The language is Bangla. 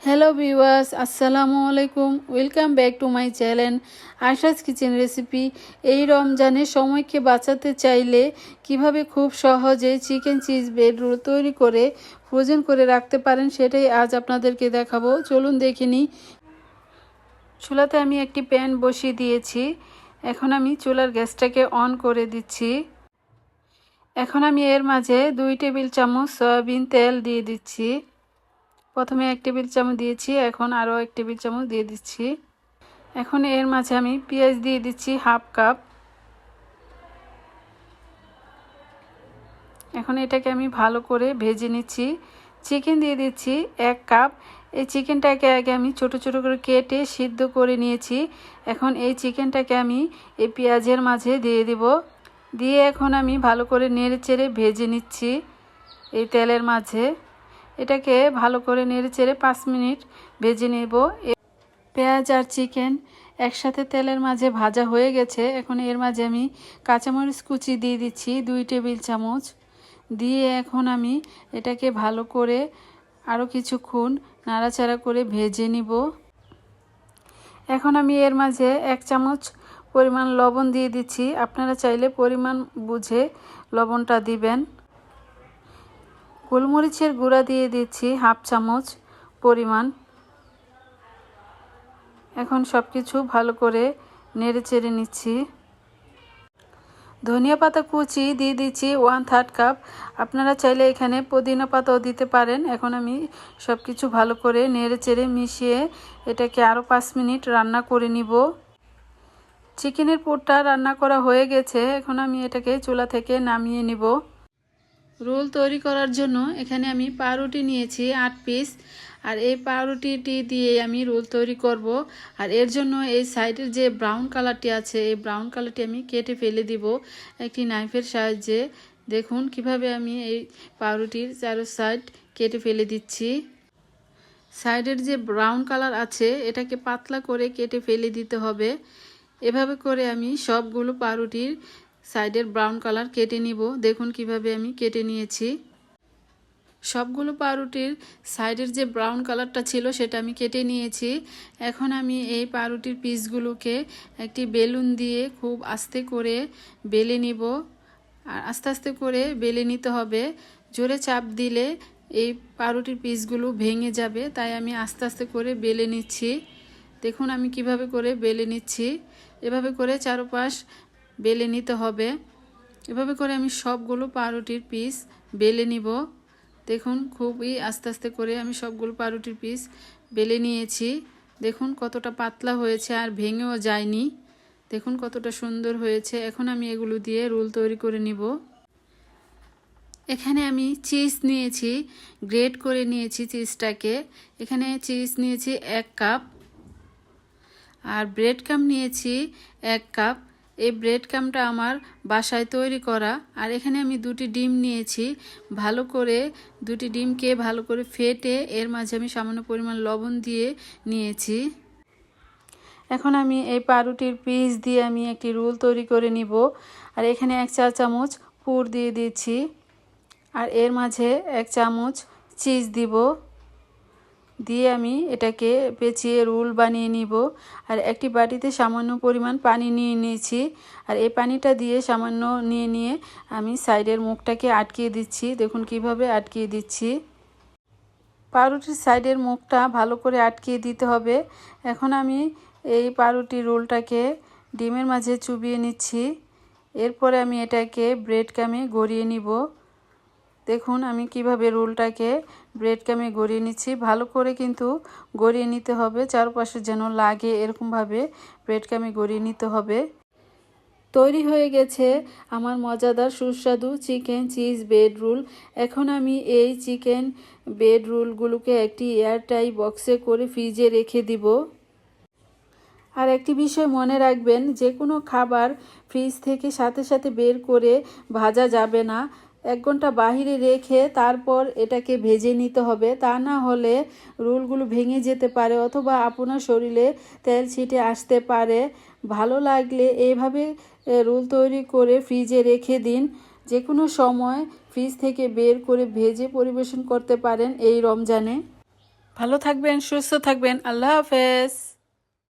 হ্যালো ভিউয়ার্স, আসসালামু আলাইকুম। Welcome back to my channel Ayesha's kitchen recipe. এই রমজানে সময়কে বাঁচাতে চাইলে কিভাবে খুব সহজে চিকেন চিজ ব্রেড রোল তৈরি করে ফ্রোজেন করে রাখতে পারেন সেটাই আজ আপনাদেরকে দেখাবো। চলুন দেখে নিই। চুলাতে আমি একটি প্যান বসিয়ে দিয়েছি। এখন আমি চুলার গ্যাসটাকে অন করে দিচ্ছি। এখন আমি এর মাঝে 2 টেবিল চামচ সয়াবিন তেল দিয়ে দিচ্ছি। প্রথমে 1 টেবিল চামচ দিয়েছি, এখন আরও 1 টেবিল চামচ দিয়ে দিচ্ছি। এখন এর মাঝে আমি পেঁয়াজ দিয়ে দিচ্ছি হাফ কাপ। এখন এটাকে আমি ভালো করে ভেজে নিচ্ছি। চিকেন দিয়ে দিচ্ছি 1 কাপ। এই চিকেনটাকে আগে আমি ছোট ছোট করে কেটে সিদ্ধ করে নিয়েছি। এখন এই চিকেনটাকে আমি এই পেঁয়াজের মাঝে দিয়ে দেব। দিয়ে এখন আমি ভালো করে নেড়েচেড়ে ভেজে নিচ্ছি এই তেলের মাঝে। এটাকে ভালো করে নেড়েচেড়ে 5 মিনিট ভেজে নেব। পেঁয়াজ আর চিকেন একসাথে তেলের মাঝে ভাজা হয়ে গেছে। এখন এর মাঝে আমি কাঁচামরিচ কুচি দিয়ে দিচ্ছি 2 টেবিল চামচ। দিয়ে এখন আমি এটাকে ভালো করে আরও কিছুক্ষণ নাড়াচাড়া করে ভেজে নিব। এখন আমি এর মাঝে 1 চামচ পরিমাণ লবণ দিয়ে দিচ্ছি। আপনারা চাইলে পরিমাণ বুঝে লবণটা দিবেন। গোলমরিচের গুঁড়া দিয়ে দিচ্ছি হাফ চামচ পরিমাণ। এখন সব কিছু ভালো করে নেড়ে চেড়ে নিচ্ছি। ধনিয়া পাতা কুচি দিয়ে দিচ্ছি 1/3 কাপ। আপনারা চাইলে এখানে পুদিনা পাতাও দিতে পারেন। এখন আমি সব কিছু ভালো করে নেড়ে চেড়ে মিশিয়ে এটাকে আরও 5 মিনিট রান্না করে নিব। চিকেনের পুরটা রান্না করা হয়ে গেছে। এখন আমি এটাকে চুলা থেকে নামিয়ে নিব। রোল তৈরি করার জন্য এখানে আমি পাউরুটি নিয়েছি 8 পিস। আর এই পাউরুটিটি দিয়ে আমি রোল তৈরি করব। আর এর জন্য এই সাইডের যে ব্রাউন কালারটি আছে এই ব্রাউন কালারটি আমি কেটে ফেলে দিব একটি নাইফের সাহায্যে। দেখুন কিভাবে আমি এই পাউরুটির চারো সাইড কেটে ফেলে দিচ্ছি। সাইডের যে ব্রাউন কালার আছে এটাকে পাতলা করে কেটে ফেলে দিতে হবে। এভাবে করে আমি সবগুলো পাউরুটির সাইডের ব্রাউন কালার কেটে নিব। দেখুন কিভাবে আমি কেটে নিয়েছি। সবগুলো পাউরুটির সাইডের যে ব্রাউন কালারটা ছিল সেটা আমি কেটে নিয়েছি। এখন আমি এই পাউরুটির পিসগুলোকে একটি বেলুন দিয়ে খুব আস্তে করে বেলে নিব। আর আস্তে আস্তে করে বেলে নিতে হবে। জোরে চাপ দিলে এই পাউরুটির পিসগুলো ভেঙে যাবে, তাই আমি আস্তে আস্তে করে বেলে নিচ্ছি। দেখুন আমি কিভাবে করে বেলে নিচ্ছি। এভাবে করে চারপাশ বেলে নিতে হবে। এভাবে করে আমি সবগুলো পাউরুটির পিস বেলে নিব। দেখুন খুবই আস্তে আস্তে করে আমি সবগুলো পাউরুটির পিস বেলে নিয়েছি। দেখুন কতটা পাতলা হয়েছে আর ভেঙেও যায়নি। দেখুন কতটা সুন্দর হয়েছে। এখন আমি এগুলো দিয়ে রোল তৈরি করে নিব। এখানে আমি চিজ নিয়েছি, গ্রেট করে নিয়েছি চিজটাকে। এখানে চিজ নিয়েছি 1 কাপ। আর ব্রেড ক্রাম্ব নিয়েছি 1 কাপ। এই ব্রেড ক্রাম্বটা আমার বাসায় তৈরি করা। আর এখানে আমি 2টি ডিম নিয়েছি। ভালো করে 2টি ডিমকে ভালো করে ফেটে এর মাঝে আমি সামান্য পরিমাণ লবণ দিয়ে নিয়েছি। এখন আমি এই পাউরুটির পিস দিয়ে আমি একটি রোল তৈরি করে নিব। আর এখানে 1 চা চামচ পুর দিয়ে দিয়েছি। আর এর মাঝে 1 চামচ চিজ দিব। দিয়ে আমি এটাকে পেঁচিয়ে রোল বানিয়ে নিব। আর একটি বাটিতে সামান্য পরিমাণ পানি নিয়ে নিয়েছি। আর এই পানিটা দিয়ে সামান্য নিয়ে আমি সাইডের মুখটাকে আটকিয়ে দিচ্ছি। দেখুন কিভাবে আটকিয়ে দিচ্ছি। পাউরুটির সাইডের মুখটা ভালো করে আটকিয়ে দিতে হবে। এখন আমি এই পাউরুটি রোলটাকে ডিমের মাঝে চুবিয়ে নিচ্ছি। এরপরে আমি এটাকে ব্রেড ক্রাম্বে গড়িয়ে নিব। দেখুন আমি কিভাবে রোলটাকে ব্রেড ক্রাম্বে গড়িয়ে নিচ্ছি। ভালো করে কিন্তু গড়িয়ে নিতে হবে, চারপাশে যেন লাগে এরকমভাবে ব্রেড ক্রাম্বে গড়িয়ে নিতে হবে। তৈরি হয়ে গেছে আমার মজাদার সুস্বাদু চিকেন চিজ ব্রেড রোল। এখন আমি এই চিকেন ব্রেড রোলগুলোকে একটি এয়ারটাইট বক্সে করে ফ্রিজে রেখে দিব। আর একটি বিষয় মনে রাখবেন, যে কোনো খাবার ফ্রিজ থেকে সাথে সাথে বের করে ভাজা যাবে না। 1 ঘন্টা বাহিরে রেখে তারপর এটাকে ভেজে নিতে হবে। তা না হলে রোলগুলো ভেঙে যেতে পারে অথবা আপনার শরীরে তেল ছিটে আসতে পারে। ভালো লাগলে এইভাবে রোল তৈরি করে ফ্রিজে রেখে দিন। যে কোনো সময় ফ্রিজ থেকে বের করে ভেজে পরিবেশন করতে পারেন এই রমজানে। ভালো থাকবেন, সুস্থ থাকবেন। আল্লাহ হাফেজ।